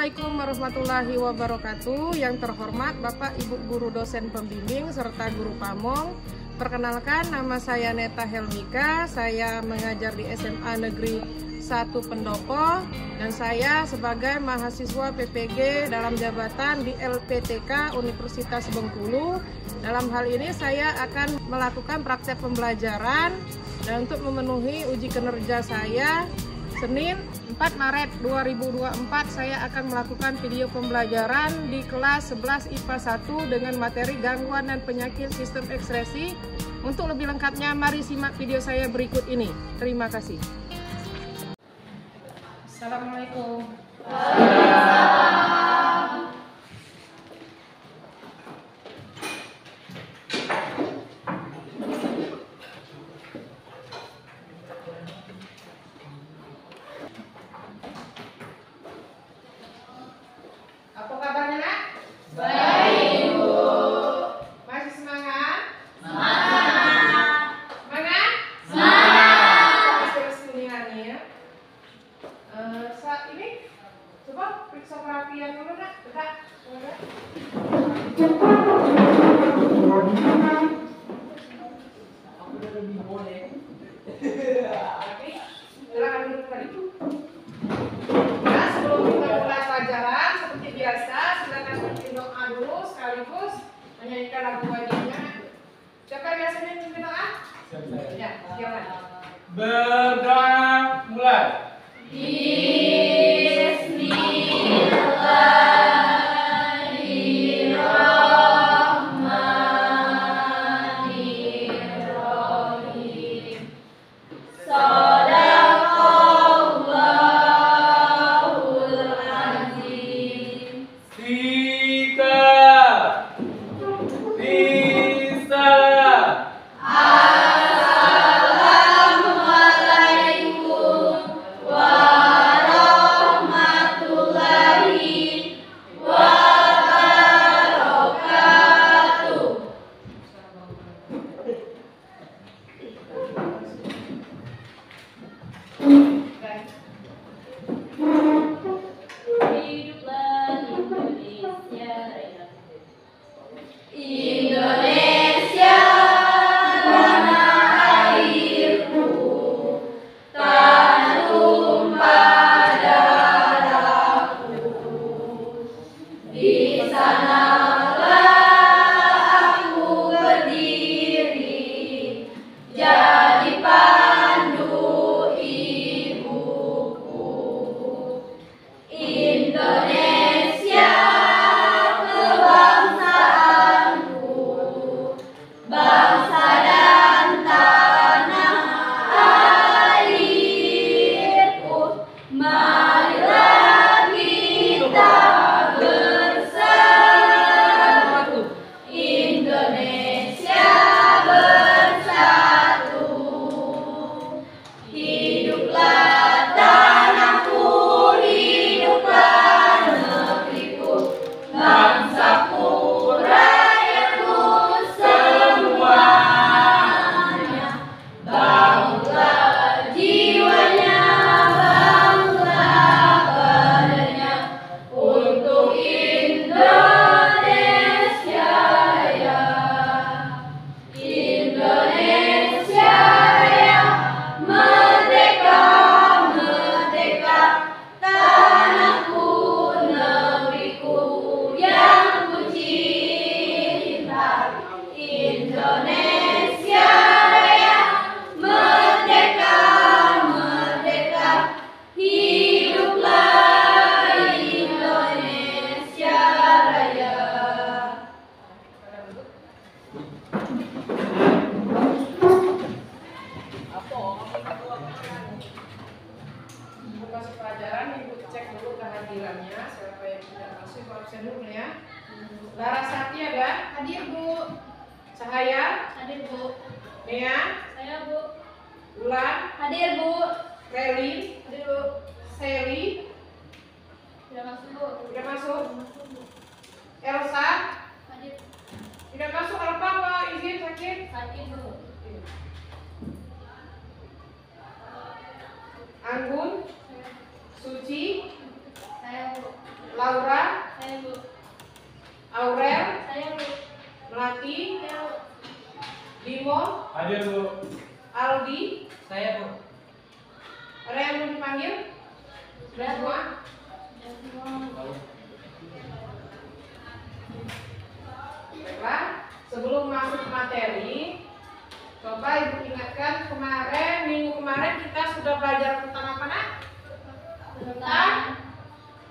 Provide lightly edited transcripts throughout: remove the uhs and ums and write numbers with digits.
Assalamualaikum warahmatullahi wabarakatuh. Yang terhormat Bapak Ibu Guru dosen pembimbing serta guru pamong. Perkenalkan, nama saya Neta Helmika. Saya mengajar di SMA Negeri 1 Pendopo dan saya sebagai mahasiswa PPG dalam jabatan di LPTK Universitas Bengkulu. Dalam hal ini saya akan melakukan praktek pembelajaran dan untuk memenuhi uji kinerja saya Senin 4 Maret 2024 saya akan melakukan video pembelajaran di kelas 11 IPA 1 dengan materi gangguan dan penyakit sistem ekskresi. Untuk lebih lengkapnya mari simak video saya berikut ini. Terima kasih. Assalamualaikum. Apa kabarnya, Nak? Baik, Bu. Masih semangat? Semangat. Semangat? Semangat. Terus kuliahnya ya. Saat ini coba periksa perapian dulu, Nak. Bentar. Aku udah lebih boleh. Oke. Silakan duduk tadi. Sebelum kita mulai pelajaran, seperti biasa, silakan pimpin doa dulu sekaligus menyanyikan lagu wajibnya. Siapa yang biasanya pimpin doa? Ya, silakan. Berdoa mulai. Bismillahirrahmanirrahim. Indonesia, tanah airku, tanah tumpah darahku. Di sanalah aku berdiri, jadi pandu ibuku. Indonesia, bangsa dan tanah airku, marilah kita bersatu. Indonesia bersatu. Hiduplah tanahku, hiduplah negeriku, bangsaku, rakyatku semuanya. Bangunlah jiwanya, bangunlah badannya untuk Indonesia Raya. Indonesia Raya, merdeka, merdeka, tanahku, negeriku yang ku cinta. Indonesia Raya, merdeka, merdeka, hiduplah Indonesia Raya. Ibu masuk pelajaran, Ibu cek dulu kehadirannya. Siapa yang tidak masuk, Ibu absen dulu ya. Larasati ada? Hadir, Bu. Cahaya? Hadir, Bu. Nea? Saya, Bu. Ulan? Hadir, Bu. Reli? Hadir, Bu. Seli? Tidak masuk, Bu. Tidak masuk? Elsa? Hadir. Tidak masuk. Kenapa, Pak? Izin sakit? Sakit, Bu. Anggun? Suci? Saya, Bu. sudah belajar tentang apa nak? Tentang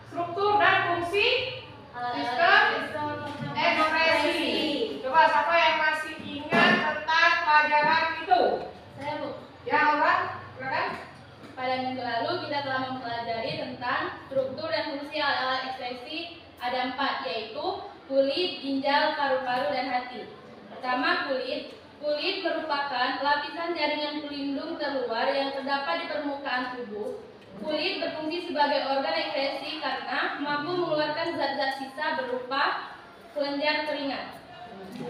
struktur dan fungsi sistem ekspresi. Coba siapa yang masih ingat tentang pelajaran itu? Saya, Bu. Ya, Laura, silakan. Pada minggu lalu kita telah mempelajari tentang struktur dan fungsi alat-alat ekspresi. Ada 4, yaitu kulit, ginjal, paru-paru, dan hati. Pertama, kulit. Kulit merupakan lapisan jaringan pelindung terluar yang terdapat di permukaan tubuh. Kulit berfungsi sebagai organ ekspresi karena mampu mengeluarkan zat-zat sisa berupa kelenjar keringat. 2.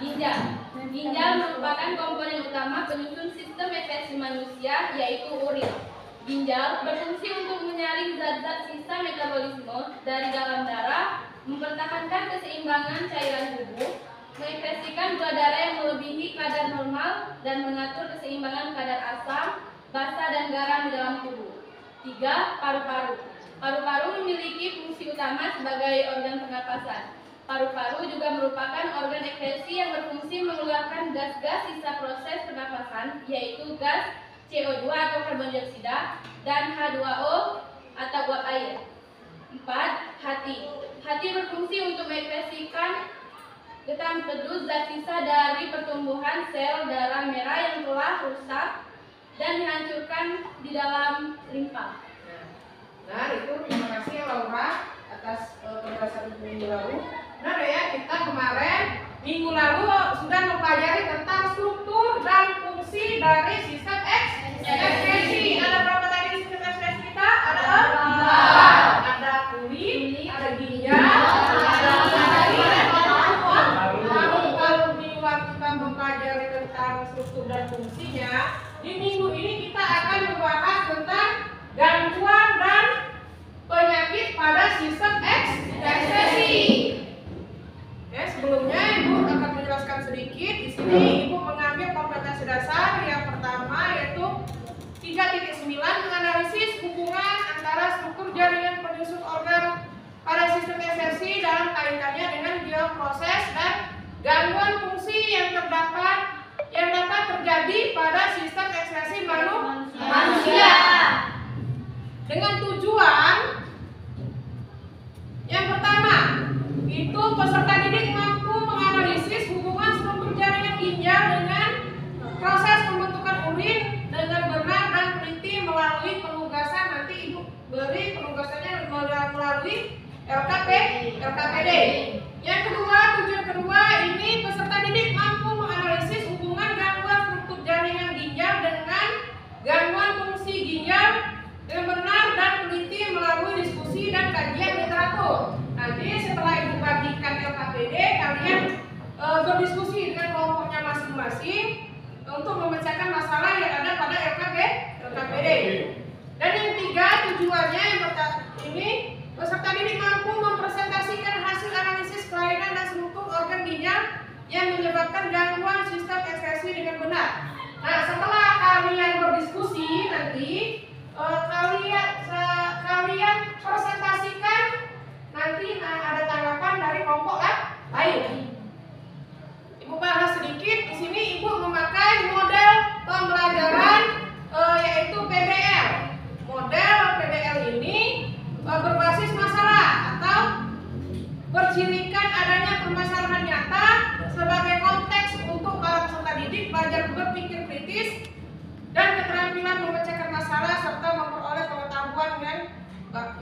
Ginjal. Ginjal merupakan komponen utama penyusun sistem ekspresi manusia, yaitu urin. Ginjal berfungsi untuk menyaring zat-zat sisa metabolisme dari dalam darah, mempertahankan keseimbangan cairan tubuh, mengekspresikan gula darah yang melebihi kadar normal, dan mengatur keseimbangan kadar asam, basa, dan garam di dalam tubuh. 3. Paru-paru. Paru-paru memiliki fungsi utama sebagai organ pernapasan. Paru-paru juga merupakan organ ekspresi yang berfungsi mengeluarkan gas-gas sisa proses pernapasan, yaitu gas CO2 atau karbon dioksida dan H2O atau uap air. 4. Hati. Hati berfungsi untuk mengekspresikan getah empedu zat sisa dari pertumbuhan sel darah merah yang telah rusak dan dihancurkan di dalam limpa. Nah, itu terima kasih ya Laura atas penjelasan minggu lalu. Nah, ya kita kemarin minggu lalu sudah mempelajari tentang struktur dan fungsi dari sistem ekspresi. Ada berapa tadi sistem ekspresi kita? Ada 4. Ada kulit, ada ginjal, ada hati, dan paru-paru. Di waktu kita mempelajari tentang struktur dan fungsinya, di minggu ini kita akan membahas tentang gangguan dan penyakit pada sistem ekspresi. Ya, sebelumnya Ibu akan menjelaskan sedikit. Di sini Ibu mengambil kompetensi dasar yang pertama, yaitu 3.9 menganalisis hubungan antara struktur jaringan penyusun organ pada sistem ekspresi dalam kaitannya dengan bioproses dan gangguan fungsi yang dapat terjadi pada sistem ekspresi manusia. Dengan tujuan yang pertama, itu peserta didik mampu menganalisis hubungan struktur jaringan ginjal dengan proses pembentukan urin dengan benar dan teliti melalui penugasan. Nanti Ibu beri penugasannya melalui LKPD. Yang kedua, tujuan kedua ini peserta didik mampu menganalisis hubungan gangguan struktur jaringan ginjal dengan gangguan fungsi ginjal dengan benar dan teliti melalui diskusi dan kajian literatur. Nanti setelah Ibu bagikan LKPD, kalian berdiskusi dengan kelompoknya masing-masing untuk memecahkan masalah yang ada pada LKPD. Dan yang ketiga, tujuannya yang ini peserta didik mampu mempresentasikan hasil analisis kelainan dan struktur organ ginjal yang menyebabkan gangguan sistem ekspresi dengan benar. Nah, setelah kalian berdiskusi nanti kalian presentasikan, nanti ada tanggapan dari kelompok lain. Ibu bahas sedikit. Di sini Ibu memakai model pembelajaran yaitu PBL. Model PBL ini berbasis masalah atau bercirikan adanya permasalahan nyata sebagai konteks untuk para peserta didik belajar berpikir kritis dan keterampilan memecahkan masalah serta memperoleh pengetahuan yang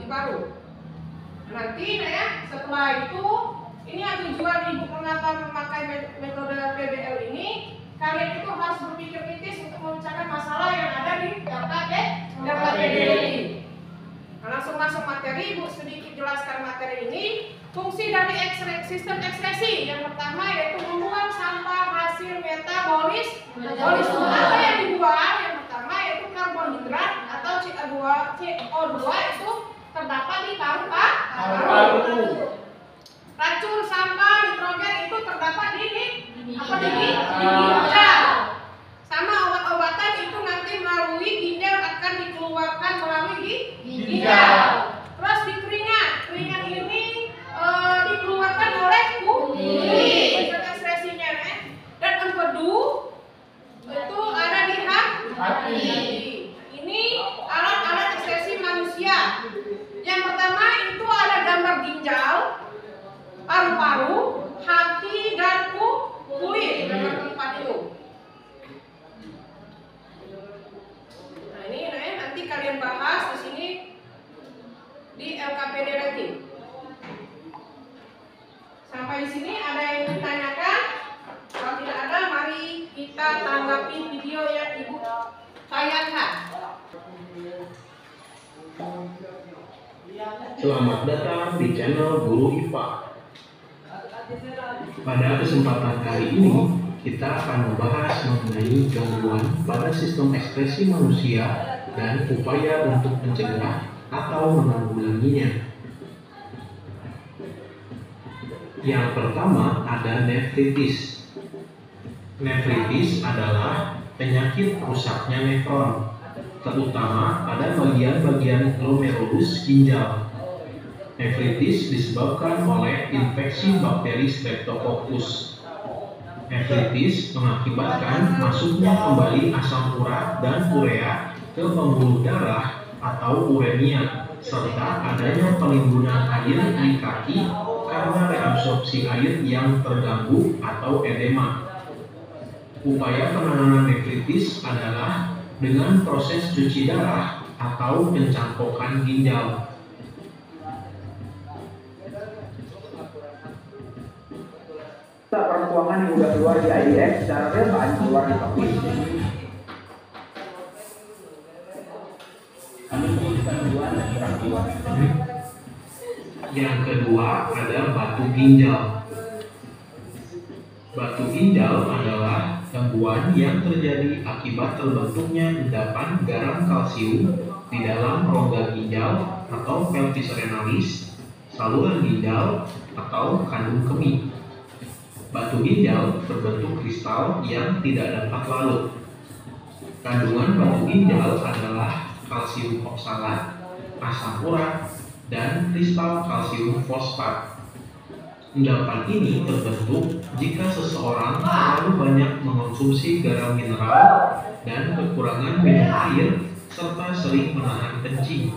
baru. Nanti setelah itu, ini tujuan Ibu mengapa memakai metode PBL ini, kalian itu harus berpikir kritis untuk memecahkan masalah yang ada di LKPD. Nah, langsung masuk materi. Ibu sedikit jelaskan materi ini. Fungsi dari sistem ekspresi yang pertama yaitu membuang sampah hasil metabolisme. Apa yang dibuang? Yang pertama yaitu karbohidrat atau CO2 itu terdapat di paru-paru. Racun, sampah, nitrogen itu terdapat di ginjal. Sama obat-obatan itu nanti melalui ginjal akan dikeluarkan melalui ginjal. Terus di keringat ini dikeluarkan oleh kulit. Ekspresinya dan empedu itu ada di hati. Ini paru-paru, hati, dan kulit. Nomor keempat itu. Nah ini nanti kalian bahas di sini di LKPD rating. Sampai di sini ada yang ditanyakan? Kalau tidak ada, mari kita tanggapi video yang Ibu tayangkan. Selamat datang di channel Guru IPA. Pada kesempatan kali ini, kita akan membahas mengenai gangguan pada sistem ekspresi manusia dan upaya untuk mencegah atau menanggulanginya. Yang pertama ada nefritis. Nefritis adalah penyakit rusaknya nefron, terutama pada bagian-bagian glomerulus ginjal. Nefritis disebabkan oleh infeksi bakteri Streptococcus. Nefritis mengakibatkan masuknya kembali asam urat dan urea ke pembuluh darah atau uremia, serta adanya penimbunan air di kaki karena reabsorpsi air yang terganggu atau edema. Upaya penanganan nefritis adalah dengan proses cuci darah atau pencangkokan ginjal. Pertuangan yang sudah keluar di IDX secara real time keluar di publish. Kami menyebutkan keluar dan kurang keluar. Yang kedua ada batu ginjal. Batu ginjal adalah gangguan yang terjadi akibat terbentuknya endapan garam kalsium di dalam rongga ginjal atau pelvis renalis, saluran ginjal atau kandung kemih. Batu ginjal berbentuk kristal yang tidak dapat larut. Kandungan batu ginjal adalah kalsium oksalat, asam urat, dan kristal kalsium fosfat. Endapan ini terbentuk jika seseorang terlalu banyak mengonsumsi garam mineral dan kekurangan minum air serta sering menahan kencing.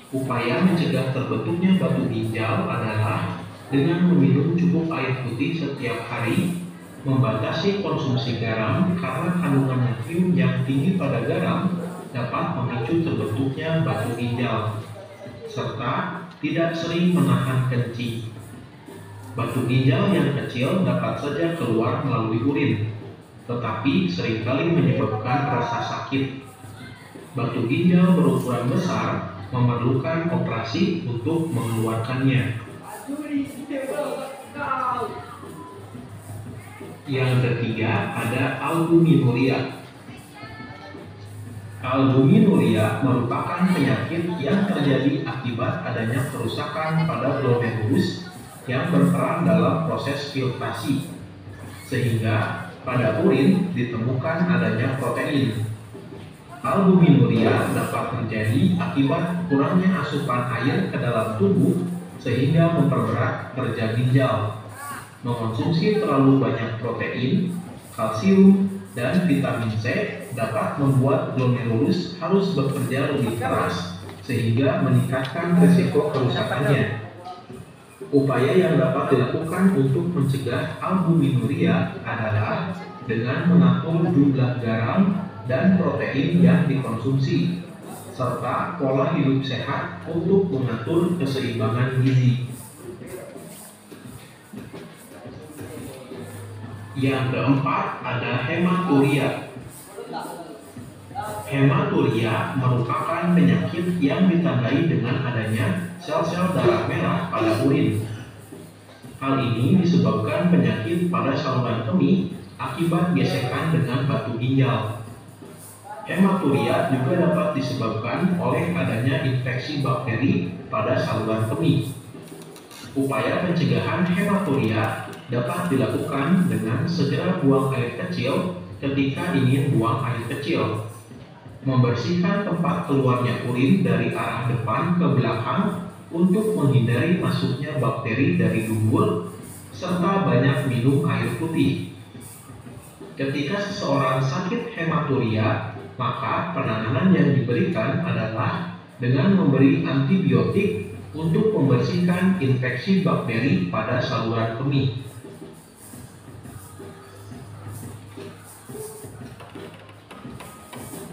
Upaya mencegah terbentuknya batu ginjal adalah dengan meminum cukup air putih setiap hari, membatasi konsumsi garam karena kandungan natrium yang tinggi pada garam dapat memicu terbentuknya batu ginjal, serta tidak sering menahan kencing. Batu ginjal yang kecil dapat saja keluar melalui urin, tetapi seringkali menyebabkan rasa sakit. Batu ginjal berukuran besar memerlukan operasi untuk mengeluarkannya. Yang ketiga ada albuminuria. Albuminuria merupakan penyakit yang terjadi akibat adanya kerusakan pada glomerulus yang berperan dalam proses filtrasi, sehingga pada urin ditemukan adanya protein. Albuminuria dapat terjadi akibat kurangnya asupan air ke dalam tubuh sehingga memperberat kerja ginjal. Mengonsumsi terlalu banyak protein, kalsium, dan vitamin C dapat membuat glomerulus harus bekerja lebih keras sehingga meningkatkan risiko kerusakannya. Upaya yang dapat dilakukan untuk mencegah albuminuria adalah dengan mengatur jumlah garam dan protein yang dikonsumsi, serta pola hidup sehat untuk mengatur keseimbangan gizi. Yang keempat ada hematuria. Hematuria merupakan penyakit yang ditandai dengan adanya sel-sel darah merah pada urin. Hal ini disebabkan penyakit pada saluran kemih akibat gesekan dengan batu ginjal. Hematuria juga dapat disebabkan oleh adanya infeksi bakteri pada saluran kemih. Upaya pencegahan hematuria dapat dilakukan dengan segera buang air kecil ketika ingin buang air kecil, membersihkan tempat keluarnya urin dari arah depan ke belakang untuk menghindari masuknya bakteri dari dubur, serta banyak minum air putih. Ketika seseorang sakit hematuria, maka penanganan yang diberikan adalah dengan memberi antibiotik untuk membersihkan infeksi bakteri pada saluran kemih.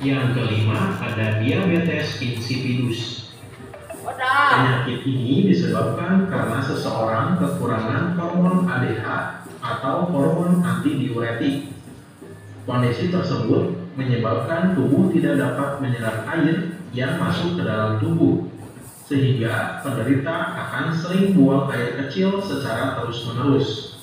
Yang kelima ada diabetes insipidus. Penyakit ini disebabkan karena seseorang kekurangan hormon ADH atau hormon antidiuretik. Kondisi tersebut menyebabkan tubuh tidak dapat menyerap air yang masuk ke dalam tubuh, sehingga penderita akan sering buang air kecil secara terus-menerus.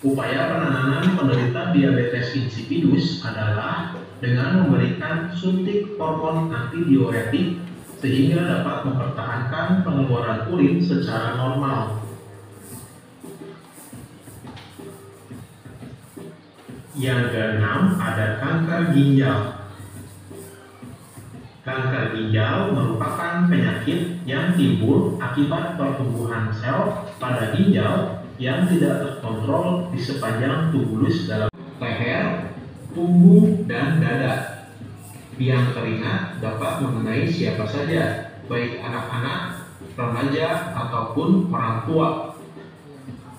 Upaya penanganan penderita diabetes insipidus adalah dengan memberikan suntik hormon antidiuretik sehingga dapat mempertahankan pengeluaran urin secara normal. Yang keenam ada kanker ginjal. Kanker ginjal merupakan penyakit yang timbul akibat pertumbuhan sel pada ginjal yang tidak terkontrol di sepanjang tubulus dalam leher, punggung, dan dada. Biang keringat dapat mengenai siapa saja, baik anak-anak, remaja, ataupun orang tua.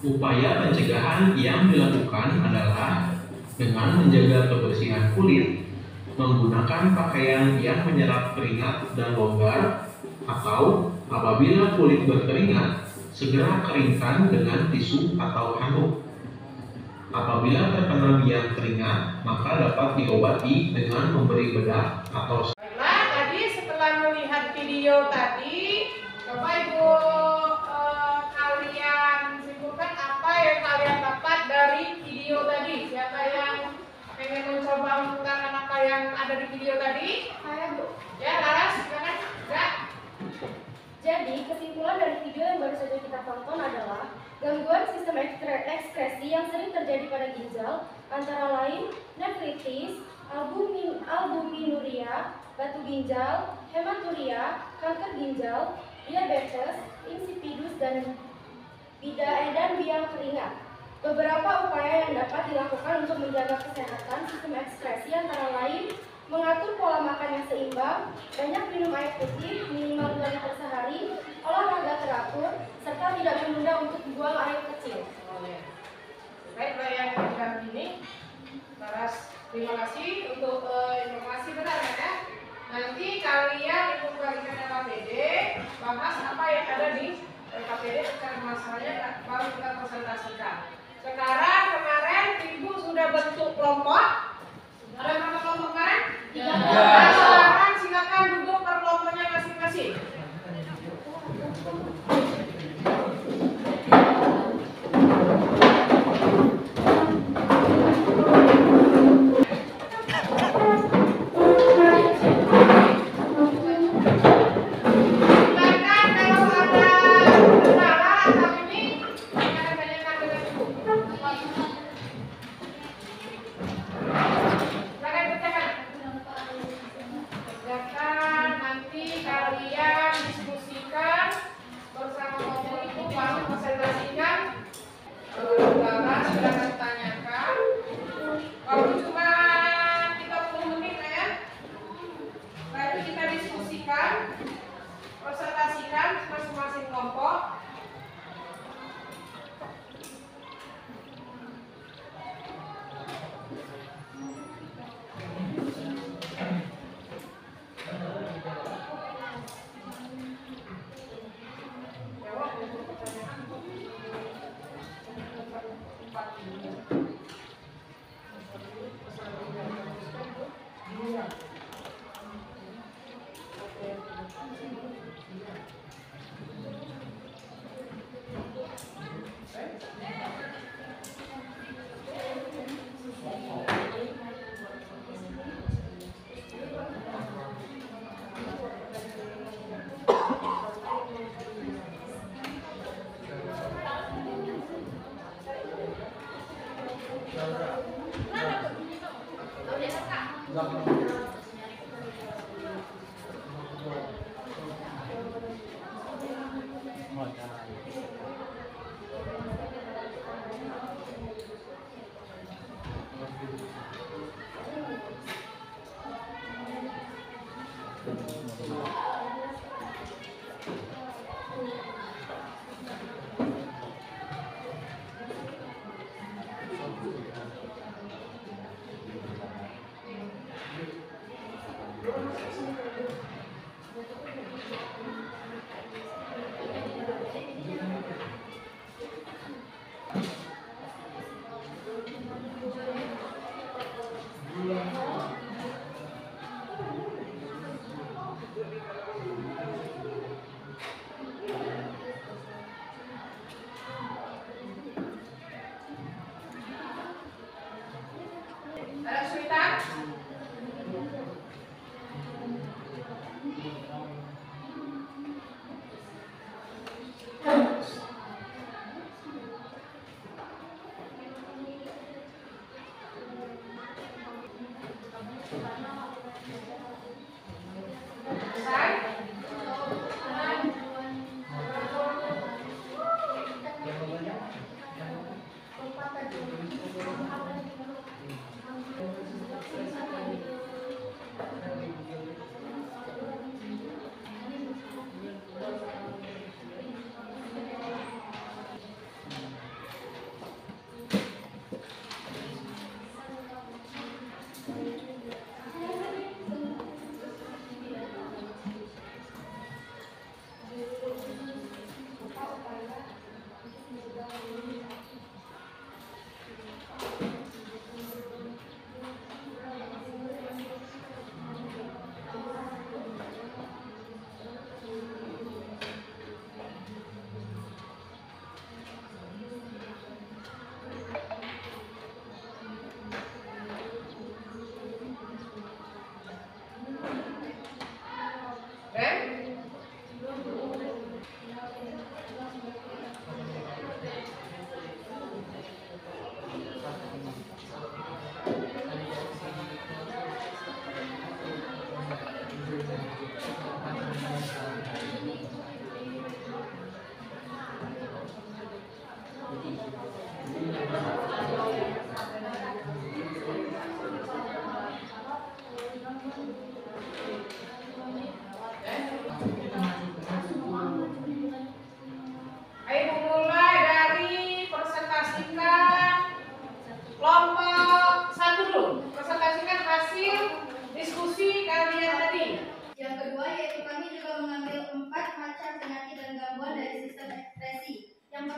Upaya pencegahan yang dilakukan adalah dengan menjaga kebersihan kulit, menggunakan pakaian yang menyerap keringat dan longgar, atau apabila kulit berkeringat, segera keringkan dengan tisu atau handuk. Apabila terkena biang keringat, maka dapat diobati dengan memberi bedah atau. Baiklah, tadi setelah melihat video tadi, Bapak Ibu kalian simpulkan apa yang kalian dapat dari video tadi? Siapa yang pengen mencoba mengungkapkan apa yang ada di video tadi? Saya, Bu. Ya, Laras, silakan. Enggak? Jadi, kesimpulan dari video yang baru saja kita tonton adalah gangguan sistem ekskresi yang sering terjadi pada ginjal, antara lain nefritis, albuminuria, batu ginjal, hematuria, kanker ginjal, diabetes, insipidus, dan biang keringat. Beberapa upaya yang dapat dilakukan untuk menjaga kesehatan sistem ekskresi antara lain mengatur pola makan yang seimbang, banyak minum air putih minimal 2 liter sehari, olahraga teratur, serta tidak menunda untuk buang air kecil. Baiklah yang ini, Laras, terima kasih untuk informasi benar ya. Nanti kalian ikut bagian KPD, bahas apa yang ada di KPD secara masalahnya baru kita presentasikan. Sekarang kemarin Ibu sudah bentuk kelompok. Ada berapa kelompok kemarin? 3. Sekarang silakan duduk per kelompoknya masing-masing. Presentasikan masing-masing kelompok.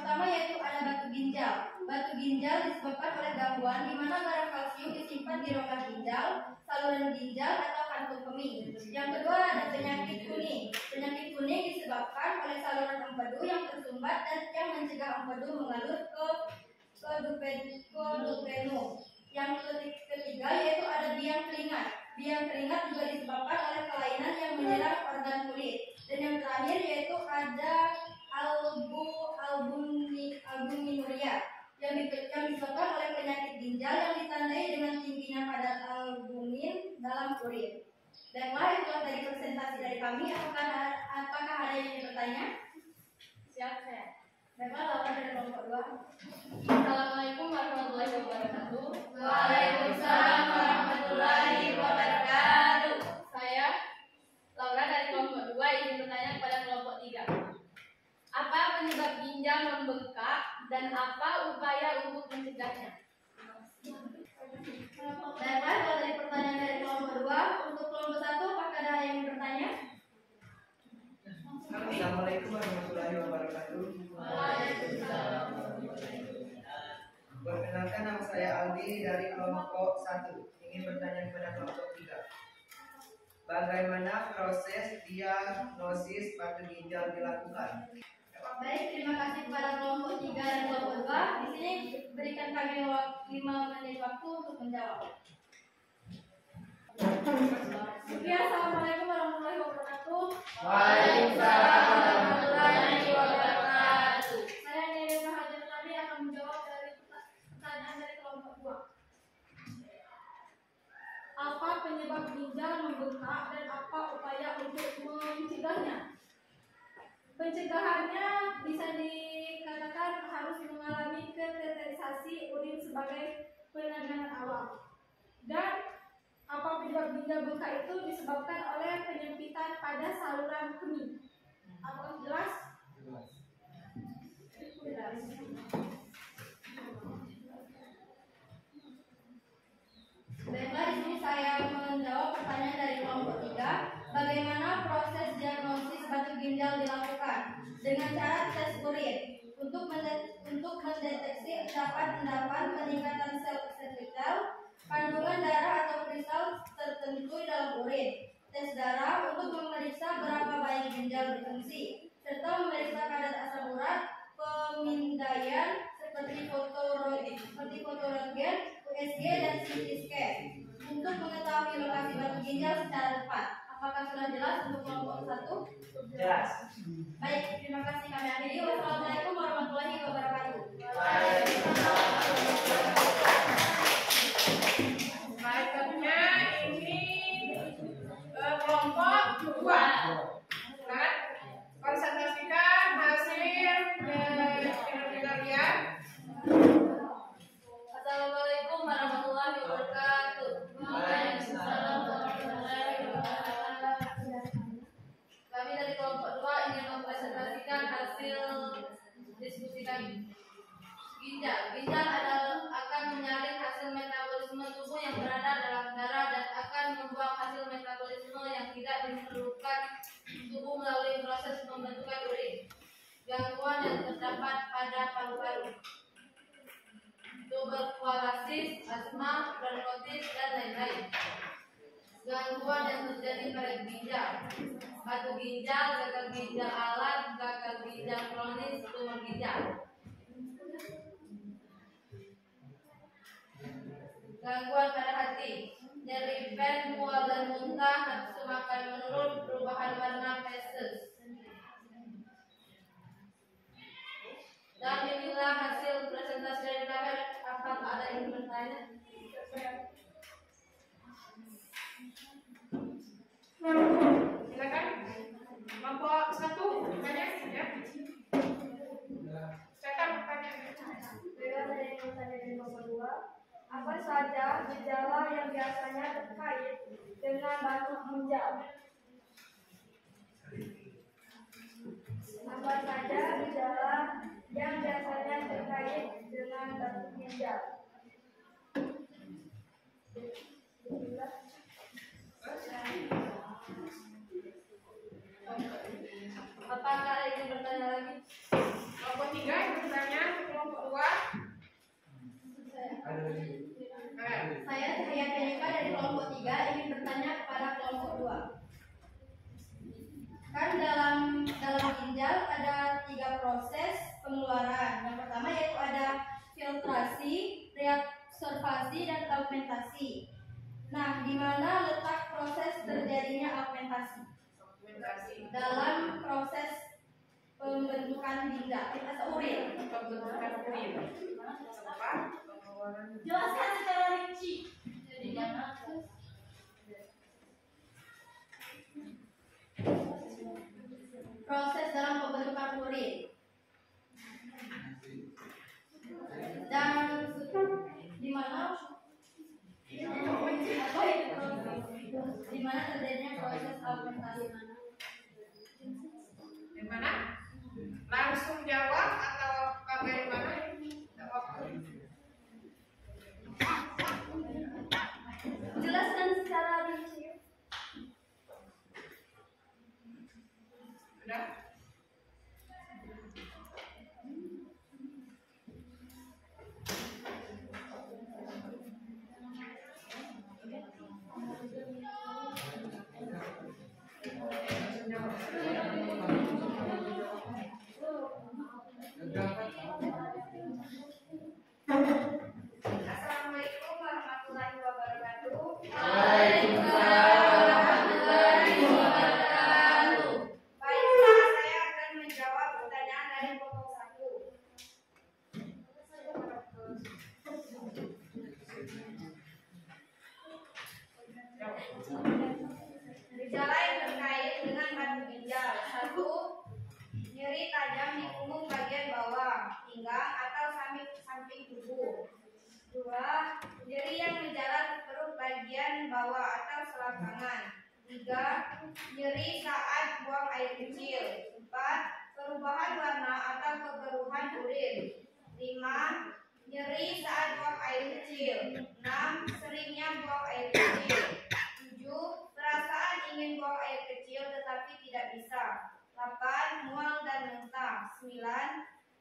pertama yaitu ada batu ginjal. Batu ginjal disebabkan oleh gangguan di mana garam kalsium disimpan di rongga ginjal, saluran ginjal atau kantung kemih. Yang kedua ada penyakit kuning. Penyakit kuning disebabkan oleh saluran empedu yang tersumbat dan yang mencegah empedu mengalir ke duodenum. Yang ketiga yaitu ada biang keringat. Biang keringat juga disebabkan oleh kelainan yang menyerang organ kulit. Dan yang terakhir yaitu ada albuminuria yang disebabkan oleh penyakit ginjal yang ditandai dengan tingginya kadar albumin dalam urin. Baiklah, itulah dari presentasi dari kami. Apakah ada yang ingin bertanya? Siap, saya. Baiklah, Laura dari kelompok 2. Assalamualaikum warahmatullahi wabarakatuh. Waalaikumsalam warahmatullahi wabarakatuh. Saya Laura dari kelompok 2 ingin bertanya kepada kelompok 3. Apa penyebab ginjal membengkak dan apa upaya untuk mencegahnya? Baiklah, kalau dari pertanyaan dari kelompok 2, untuk kelompok 1, apakah ada yang ingin bertanya? Assalamualaikum warahmatullahi wabarakatuh. Waalaikumsalam. Perkenalkan, nama saya Aldi dari kelompok 1. Ingin bertanya kepada kelompok 3. Bagaimana proses diagnosis batu ginjal dilakukan? Baik, terima kasih kepada kelompok 3 dan kelompok 2. Di sini berikan kami 5 menit waktu untuk menjawab. Sekian, assalamualaikum warahmatullahi wabarakatuh. Waalaikumsalam warahmatullahi wabarakatuh. Saya Nere Mahajan tadi akan menjawab dari pertanyaan dari kelompok 2. Apa penyebab ginjal membengkak dan apa upaya untuk mencegahnya? Pencegahannya bisa dikatakan harus mengalami kateterisasi urin sebagai penanganan awal. Dan apa penyebab ginjal bengkak itu disebabkan oleh penyempitan pada saluran kemih. Apakah jelas? Jelas. Baiklah, di sini saya menjawab pertanyaan dari kelompok 3. Bagaimana proses diagnosis batu ginjal dilakukan? Dengan cara tes urin untuk mendeteksi endapan peningkatan sel ventrikel, kandungan darah atau kristal tertentu dalam urin. Tes darah untuk memeriksa berapa banyak ginjal berfungsi, serta memeriksa kadar asam urat, pemindaian seperti fotorongen, USG dan CT scan untuk mengetahui lokasi batu ginjal secara tepat. Apakah sudah jelas untuk kelompok 1? Jelas. Baik, terima kasih, kami akhiri. Wassalamualaikum warahmatullahi wabarakatuh. Berikutnya ini kelompok 2. Nah, konsentrasikan hasil penelitian. Assalamualaikum warahmatullahi wabarakatuh. Waalaikumsalam warahmatullahi wabarakatuh. Kami dari kelompok 2 ingin mempresentasikan hasil diskusi kami. Ginjal akan menyaring hasil metabolisme tubuh yang berada dalam darah dan akan membuang hasil metabolisme yang tidak diperlukan tubuh melalui proses pembentukan urin. Gangguan yang terdapat pada paru-paru, tuberkulosis, asma, bronkitis, dan lain-lain. Gangguan yang terjadi pada ginjal, batu ginjal, gagal ginjal alat, gagal ginjal kronis, tumor ginjal. Gangguan pada hati, nyeri pen, mual dan muntah, nafsu makan menurun, perubahan warna feses. Dan inilah hasil presentasi dari kami. Apakah ada yang bertanya? Silakan. Kelompok 1 bertanya ya. Silakan bertanya. Dari pertanyaan dari nomor 2, apa saja gejala yang biasanya terkait dengan batu ginjal? Apa saja gejala yang biasanya terkait dengan batu ginjal? Apakah ada yang bertanya lagi? Kelompok 3 yang bertanya. di mana letak proses terjadinya augmentasi? Dalam proses pembentukan ginjal, urin. Pembentukan urin. Jelaskan secara rinci. Jadi mana? Proses dalam pembentukan urin. Dan di mana? Apa itu proses? Di mana terjadinya proses augmentasi? Di mana? Langsung jawab atau bagaimana? Jelaskan secara rinci. Sudah? Assalamualaikum warahmatullahi wabarakatuh. Waalaikumsalam warahmatullahi wabarakatuh. Baiklah, saya akan menjawab pertanyaan dari kelompok 1. Gejala yang terkait dengan batu ginjal. 1. Nyeri tajam di punggung bagian bawah, pinggang atau samping tubuh. 2. Nyeri yang menjalar ke perut bagian bawah atau selangkangan. 3. Nyeri saat buang air kecil. 4. Perubahan warna atau kekeruhan urin. 5. Nyeri saat buang air kecil. 6. Seringnya buang air kecil. 7. Perasaan ingin buang air kecil tetapi tidak bisa. 8. Mual dan muntah. 9.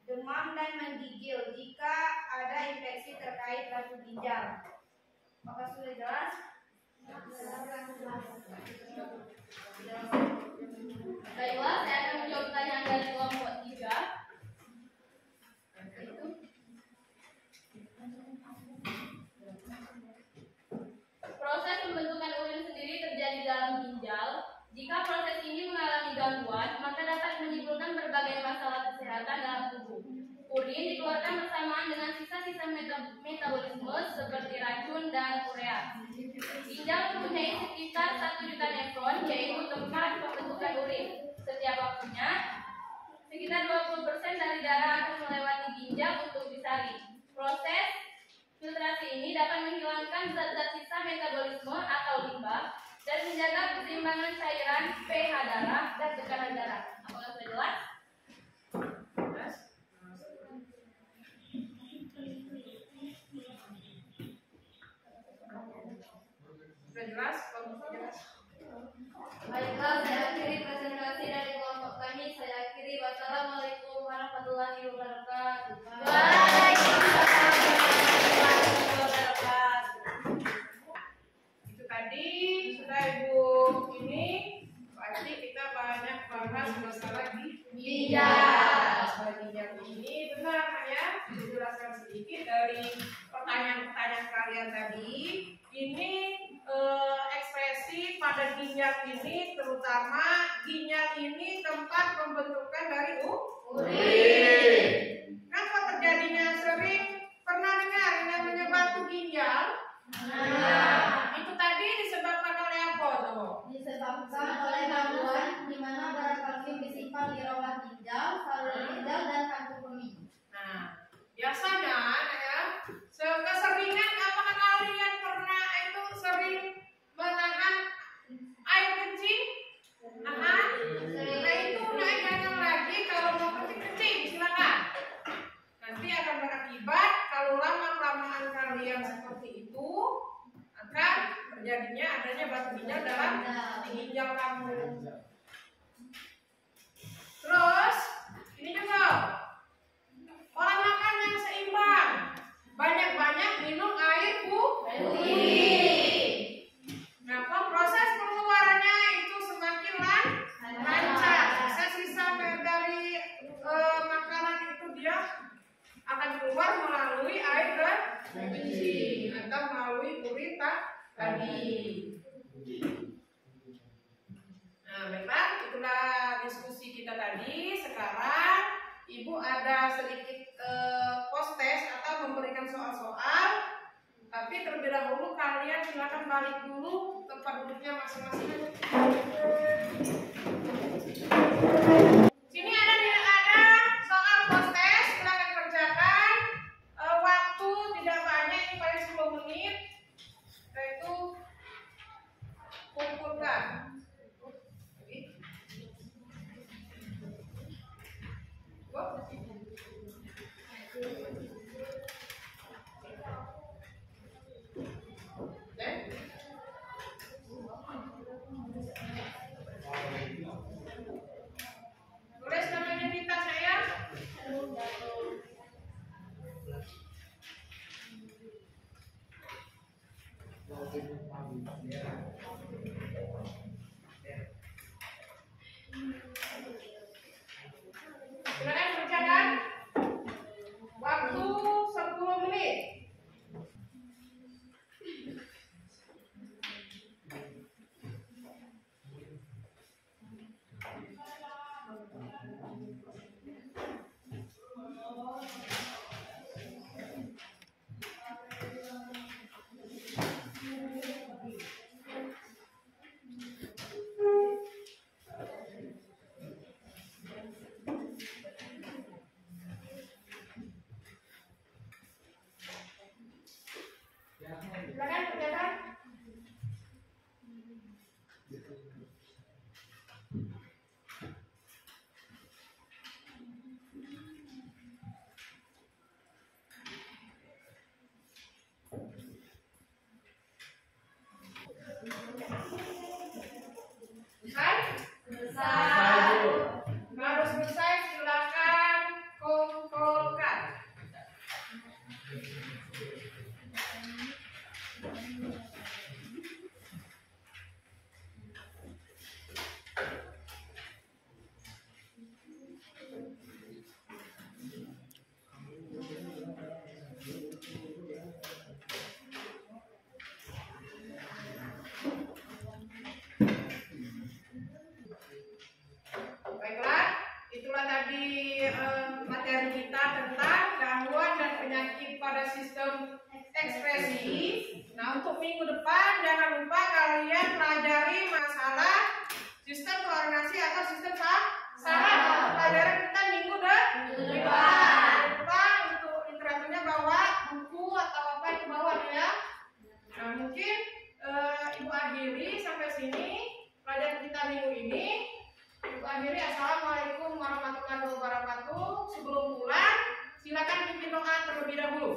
Demam dan menggigil jika ada infeksi terkait batu ginjal. Apakah sudah jelas? Baiklah, saya akan menjawab pertanyaan dari kelompok 3. Proses pembentukan urin sendiri terjadi dalam ginjal. Jika proses ini mengalami gangguan, maka dapat menimbulkan berbagai masalah kesehatan dalam tubuh. Urin dikeluarkan bersamaan dengan sisa-sisa metabolisme seperti racun dan urea. Ginjal mempunyai sekitar 1 juta nefron, yaitu tempat pembentukan urin. Setiap waktunya, sekitar 20% dari darah akan melewati ginjal untuk disaring. Proses filtrasi ini dapat menghilangkan zat-zat sisa metabolisme atau limbah dan menjaga keseimbangan cairan, pH darah, dan tekanan darah. Apakah sudah jelas? Sudah jelas? Sudah jelas? Baiklah, saya akhiri presentasi dari kelompok kami. Saya akhiri. Wassalamualaikum warahmatullahi wabarakatuh. Waalaikumsalam warahmatullahi wabarakatuh. Itu tadi sudah Ibu ini. Berarti kita banyak bahas masalah ginjal. Masalah ginjal ini benar ya. Dijelaskan sedikit dari pertanyaan-pertanyaan kalian tadi. Ini ekspresi pada ginjal ini, terutama ginjal ini tempat pembentukan dari urin. Kenapa terjadinya sering? Pernah dengar yang namanya batu ginjal? Nah, itu tadi disebabkan oleh apa tuh? Disebabkan oleh gangguan di mana darah kalsium disimpan di rongga ginjal, saluran ginjal, dan kantung kemih. Nah, biasanya ya, keseringan apakah kalian pernah itu sering menahan air kencing? Nah, itu naik lagi kalau mau kencing, silakan. Nanti akan berakibat kalau lama-kelamaan kalian seperti itu akan terjadinya adanya batu ginjal dalam ginjal kamu. Terus ini juga pola makan yang seimbang, banyak-banyak minum air putih. Nah, proses pengeluarannya itu semakin lancar. Sisa-sisa dari makanan itu dia akan keluar melalui air kencing atau melalui urin pagi. Nah, baiklah, itulah diskusi kita tadi. Sekarang Ibu ada sedikit post-test atau memberikan soal-soal. Tapi terlebih dahulu kalian silakan balik dulu tempat duduknya masing-masing. Sini ada soal post-test, silakan kerjakan. Waktu tidak banyak, ini paling 10 menit. Yaitu kumpulkan. Tulis namanya di tas saya. Silakan kerjakan. Waktu 10 menit. Silakan kerjakan. Selesai? Baru selesai, silakan kumpulkan. Baiklah, itulah tadi materi kita tentang gangguan dan penyakit pada sistem ekspresi. Nah, untuk minggu depan jangan lupa kalian pelajari masalah sistem koordinasi atau sistem saraf. Pelajaran kita minggu depan. Lupa untuk literaturnya bawa buku atau apa itu bawa ya. Nah, mungkin Ibu akhiri sampai sini pelajaran kita minggu ini. Ibu akhiri, assalamualaikum warahmatullahi wabarakatuh. Sebelum pulang, silakan pimpin doa terlebih dahulu.